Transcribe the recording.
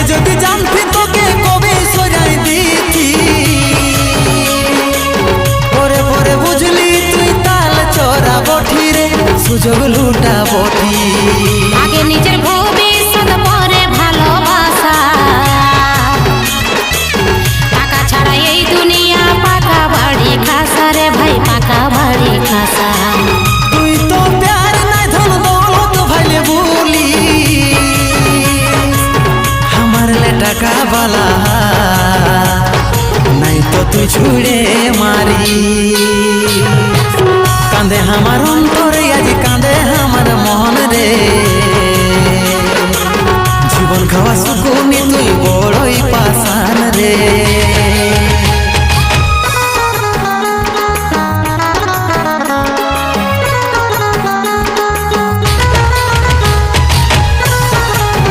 আগে যদি জানতি তোকে কবে সরাই দিতি পরে পরে বুঝলি তুই তাল চড়া বঠি রে সুযোগ লুটা বঠি আগে নিজের ভবিষ্যৎ পরে ভালোবাসা টাকা ছাড়া এই দুনিয়া পাকা বাড়ি খাসা রে ভাই পাকা বাড়ি খাসা তুই তো প্যার নাই ধন দৌলত ভাইলে বলি আমার লে টাকা বালা নাই তো তুই ছুড়ে মারি কাঁদে আমার অন্তরে আজ কাঁদে আমার মন রে জীবন খাওয়া সুখ